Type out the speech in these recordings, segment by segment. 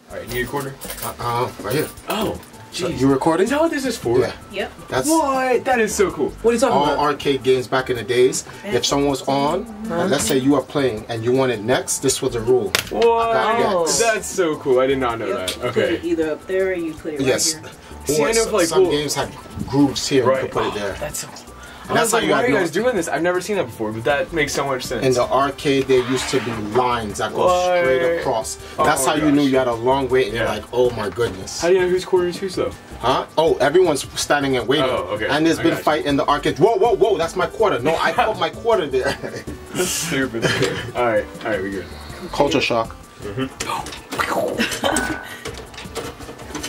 Alright, you need a quarter? Right here. Oh, so you recording? Is that what this is for? Yeah. Yep. That's what? That is so cool. What are you talking all about? arcade games back in the days. If someone was on, and let's say you are playing and you wanted next, this was the rule. What? Oh. That's so cool. I did not know that. You Okay. put it either up there or you put it Yes. right here. See, I know for, like, some cool- games had grooves here. Right. You could put it there. That's so cool. And that's how you why are you had guys doing this? I've never seen that before, but that makes so much sense. In the arcade, there used to be lines that go straight across. That's how you knew you had a long wait, and you're like, oh my goodness. How do you know whose quarter is whose though? Huh? Oh, everyone's standing and waiting. Oh, okay. And there's been fight in the arcade. Whoa, whoa, whoa, that's my quarter. No, I put my quarter there. That's stupid. Alright, we good. Culture shock. Okay.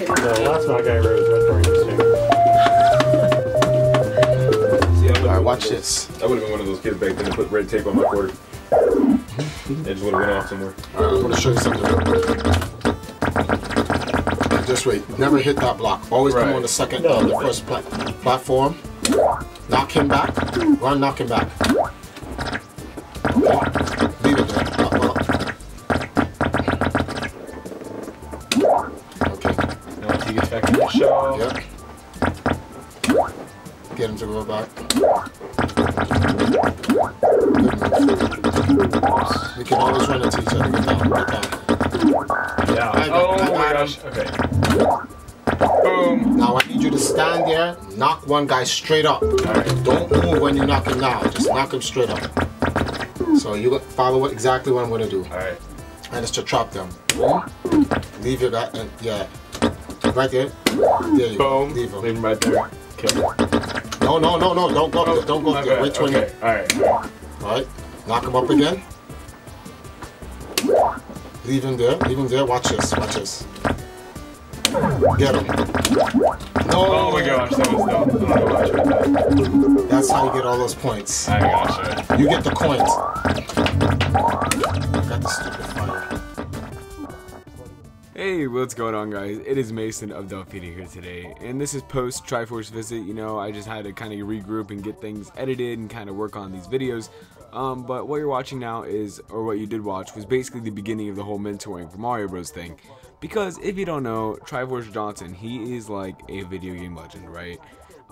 No, that's not Guy Rose. That's Bernie too. Alright, watch this. I would have been one of those kids back then to put red tape on my quarter. It just would have went off somewhere. Alright, I'm going to show you something real quick. Just wait. Never hit that block. Always come on the second, the first platform. Knock him back. Run, knock him back. Okay. Leave it there. Okay. Now once he gets back in the show. Yep. Get him to go back. We can always run into each other. Get down. Get down. Yeah. Oh my gosh. Okay. Boom. Now I need you to stand there, knock one guy straight up. Alright. Don't move when you knock him down. Just knock him straight up. So you follow exactly what I'm going to do. Alright. And it's to trap them. Boom. Leave your guy. And yeah. Right there. There you go. Boom. Leave him. Leave him right there. Kill him. No. Don't go. Don't go there. Which one? Okay. Alright. Alright. Knock him up again. Leave him there. Leave him there. Watch this. Watch this. Get him. No. Oh my gosh, that was dumb. I don't know why I tried that. That's how you get all those points. I gotcha. You get the coins. Got the stupid fire. Hey, what's going on, guys? It is Mason of Delphina here today, and this is post TriForce visit. You know, I just had to kind of regroup and get things edited and kind of work on these videos. But what you're watching now is, or what you did watch, was basically the beginning of the whole mentoring for Mario Bros thing. Because if you don't know, TriForce Johnson, he is like a video game legend, right?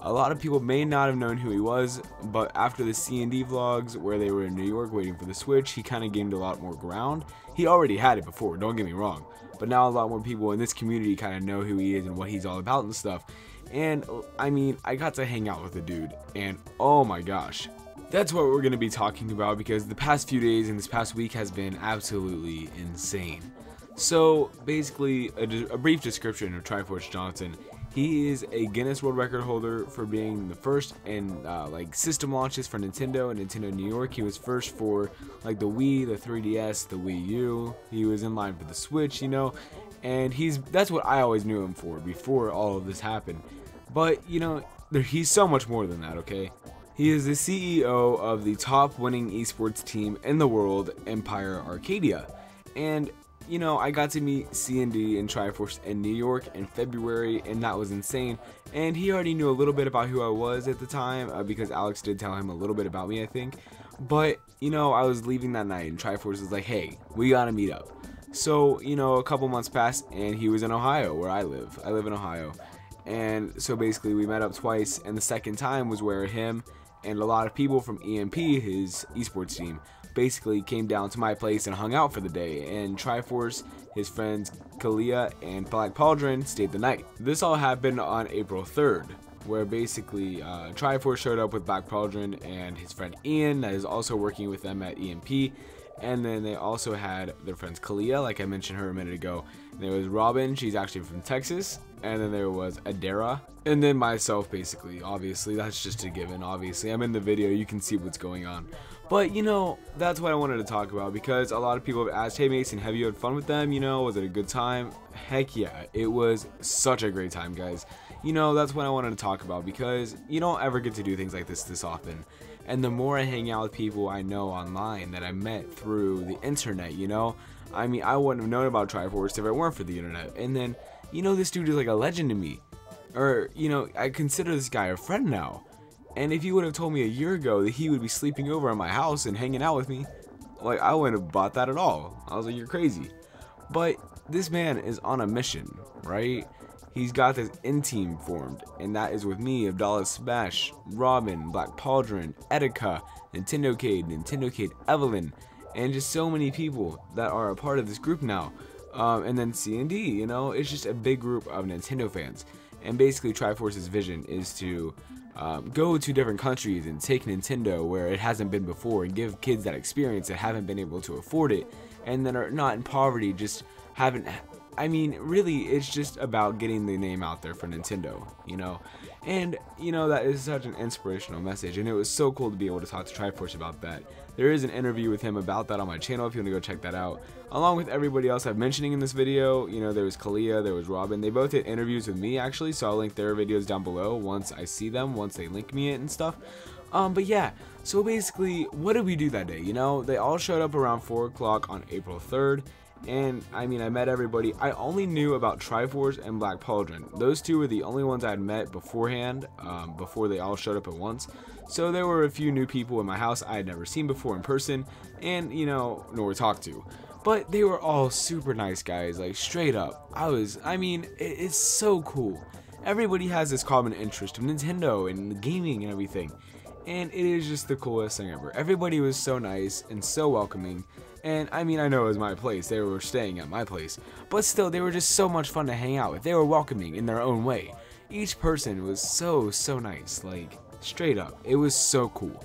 A lot of people may not have known who he was, but after the C&D vlogs where they were in New York waiting for the Switch, he kind of gained a lot more ground. He already had it before, don't get me wrong, but now a lot more people in this community kind of know who he is and what he's all about and stuff. And I mean, I got to hang out with the dude, and oh my gosh. That's what we're going to be talking about, because the past few days and this past week has been absolutely insane. So basically, a brief description of TriForce Johnson. He is a Guinness World Record holder for being the first in like system launches for Nintendo and Nintendo New York. He was first for like the Wii, the 3DS, the Wii U. He was in line for the Switch, you know, and that's what I always knew him for before all of this happened. But you know, he's so much more than that, okay? He is the CEO of the top winning esports team in the world, Empire Arcadia, and you know, I got to meet C&D and TriForce in New York in February, and that was insane. And he already knew a little bit about who I was at the time, because Alex did tell him a little bit about me, I think. But, you know, I was leaving that night, and TriForce was like, hey, we gotta meet up. So, you know, a couple months passed, and he was in Ohio, where I live. I live in Ohio. And so basically, we met up twice, and the second time was where him and a lot of people from EMP, his esports team, basically came down to my place and hung out for the day, and TriForce, his friends Kalia and Black Pauldron stayed the night. This all happened on April 3rd, where basically TriForce showed up with Black Pauldron and his friend Ian, that is also working with them at EMP, and then they also had their friends Kalia, like I mentioned her a minute ago, and there was Robin, she's actually from Texas, and then there was Adara, and then myself, basically. Obviously, that's just a given. Obviously, I'm in the video, you can see what's going on. But, you know, that's what I wanted to talk about, because a lot of people have asked, hey Mason, have you had fun with them? You know, was it a good time? Heck yeah, it was such a great time, guys. You know, that's what I wanted to talk about, because you don't ever get to do things like this often. And the more I hang out with people I know online that I met through the internet, you know, I mean, I wouldn't have known about TriForce if it weren't for the internet. And then, you know, this dude is like a legend to me. Or, you know, I consider this guy a friend now. And if you would have told me a year ago that he would be sleeping over at my house and hanging out with me, like, I wouldn't have bought that at all. I was like, you're crazy. But this man is on a mission, right? He's got this in-team formed, and that is with me, Abdallah Smash, Robin, Black Pauldron, Etika, Nintendo Cade, Evelyn, and just so many people that are a part of this group now. And then C&D, you know, it's just a big group of Nintendo fans. And basically TriForce's vision is to go to different countries and take Nintendo where it hasn't been before and give kids that experience that haven't been able to afford it and that are not in poverty, just haven't. I mean, really, it's just about getting the name out there for Nintendo, you know? And, you know, that is such an inspirational message, and it was so cool to be able to talk to TriForce about that. There is an interview with him about that on my channel if you want to go check that out. Along with everybody else I'm mentioning in this video, you know, there was Kalia, there was Robin. They both did interviews with me, actually, so I'll link their videos down below once I see them, once they link me it and stuff. But yeah, so basically, what did we do that day? You know, they all showed up around 4 o'clock on April 3rd. And I mean, I met everybody. I only knew about TriForce and Black Pauldron. Those two were the only ones I had met beforehand, before they all showed up at once. So there were a few new people in my house I had never seen before in person, and you know, nor talked to. But they were all super nice guys, like straight up. I mean, it's so cool. Everybody has this common interest of Nintendo and gaming and everything. And it is just the coolest thing ever. Everybody was so nice and so welcoming. And I mean, I know it was my place, they were staying at my place, but still, they were just so much fun to hang out with. They were welcoming in their own way. Each person was so nice, like straight up. It was so cool.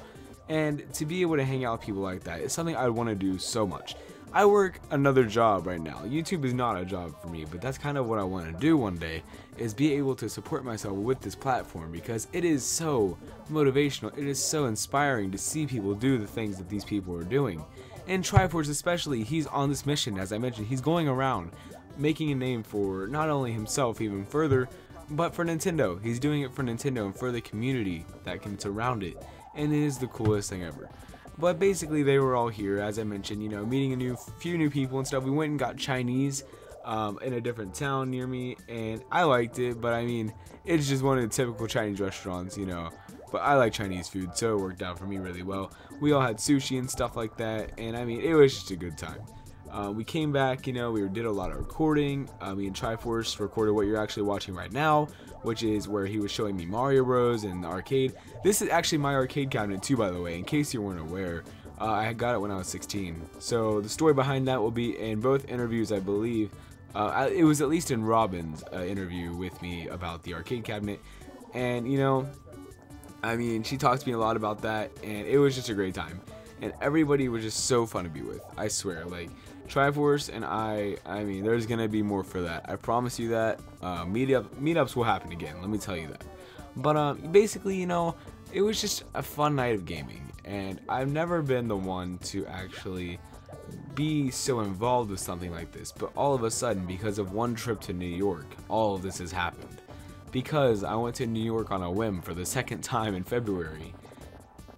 And to be able to hang out with people like that is something I want to do so much. I work another job right now. YouTube is not a job for me, but that's kind of what I want to do one day, is be able to support myself with this platform, because it is so motivational. It is so inspiring to see people do the things that these people are doing. And TriForce especially, he's on this mission, as I mentioned. He's going around making a name for not only himself even further, but for Nintendo. He's doing it for Nintendo and for the community that can surround it. And it is the coolest thing ever. But basically, they were all here, as I mentioned, you know, meeting a few new people and stuff. We went and got Chinese in a different town near me, and I liked it, but I mean, it's just one of the typical Chinese restaurants, you know. But I like Chinese food, so it worked out for me really well. We all had sushi and stuff like that, and I mean, it was just a good time. We came back, you know, we did a lot of recording. Me and TriForce recorded what you're actually watching right now, which is where he was showing me Mario Bros. In the arcade. This is actually my arcade cabinet too, by the way, in case you weren't aware. I got it when I was 16. So the story behind that will be in both interviews, I believe. It was at least in Robin's interview with me about the arcade cabinet. And, you know, I mean, she talked to me a lot about that, and it was just a great time. And everybody was just so fun to be with, I swear. Like, TriForce and I mean, there's gonna be more for that. I promise you that. Meetups will happen again, let me tell you that. But basically, you know, it was just a fun night of gaming. And I've never been the one to actually be so involved with something like this. But all of a sudden, because of one trip to New York, all of this has happened. Because I went to New York on a whim for the second time in February.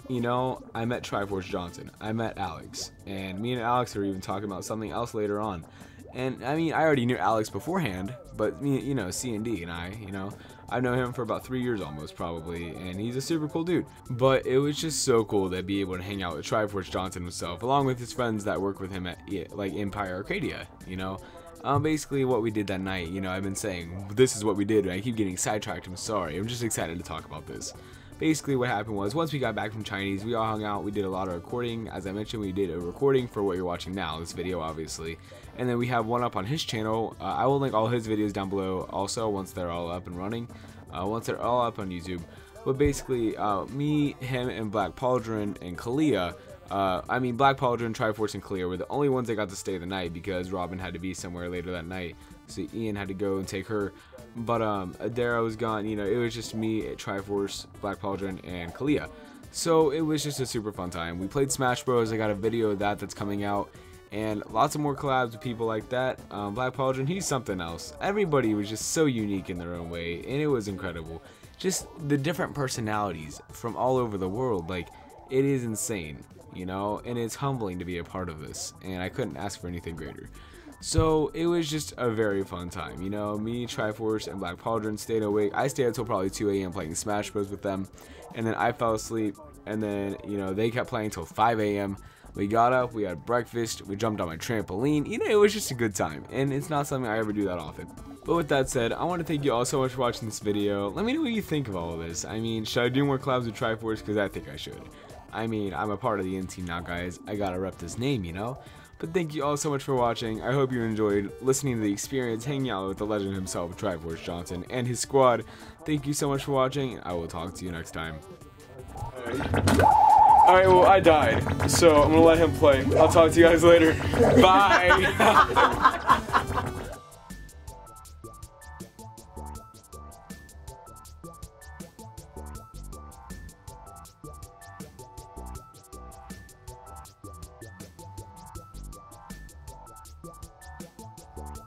You know, I met TriForce Johnson, I met Alex, and me and Alex are even talking about something else later on. And I mean, I already knew Alex beforehand, but me, you know, C&D and I, you know, I've known him for about 3 years almost probably, and he's a super cool dude. But it was just so cool to be able to hang out with TriForce Johnson himself, along with his friends that work with him at like Empire Arcadia, you know. Basically what we did that night, you know, I've been saying this is what we did, and I keep getting sidetracked, I'm sorry. I'm just excited to talk about this. Basically what happened was, once we got back from Chinese, we all hung out, we did a lot of recording. As I mentioned, we did a recording for what you're watching now, this video obviously. And then we have one up on his channel. I will link all his videos down below also once they're all up and running. Once they're all up on YouTube. But basically, me, him, and Black Pauldron and Kalia, I mean, Black Pauldron, TriForce, and Kalia were the only ones that got to stay the night because Robin had to be somewhere later that night. So Ian had to go and take her. But Adara was gone, you know, it was just me, TriForce, Black Pauldron, and Kalia. So it was just a super fun time. We played Smash Bros. I got a video of that that's coming out. And lots of more collabs with people like that. Black Pauldron, he's something else. Everybody was just so unique in their own way, and it was incredible. Just the different personalities from all over the world, like, it is insane, you know, and it's humbling to be a part of this, and I couldn't ask for anything greater. So it was just a very fun time, you know. Me, TriForce, and Black Pauldron stayed awake. I stayed until probably 2 AM playing Smash Bros with them, and then I fell asleep, and then, you know, they kept playing until 5 AM. We got up, we had breakfast, we jumped on my trampoline. You know, it was just a good time, and it's not something I ever do that often. But with that said, I want to thank you all so much for watching this video. Let me know what you think of all of this. I mean, should I do more collabs with TriForce? Because I think I should. I mean, I'm a part of the N team now, guys. I gotta rep this name, you know? But thank you all so much for watching. I hope you enjoyed listening to the experience, hanging out with the legend himself, TriForce Johnson, and his squad. Thank you so much for watching, and I will talk to you next time. Alright, well, I died, so I'm gonna let him play. I'll talk to you guys later. Bye!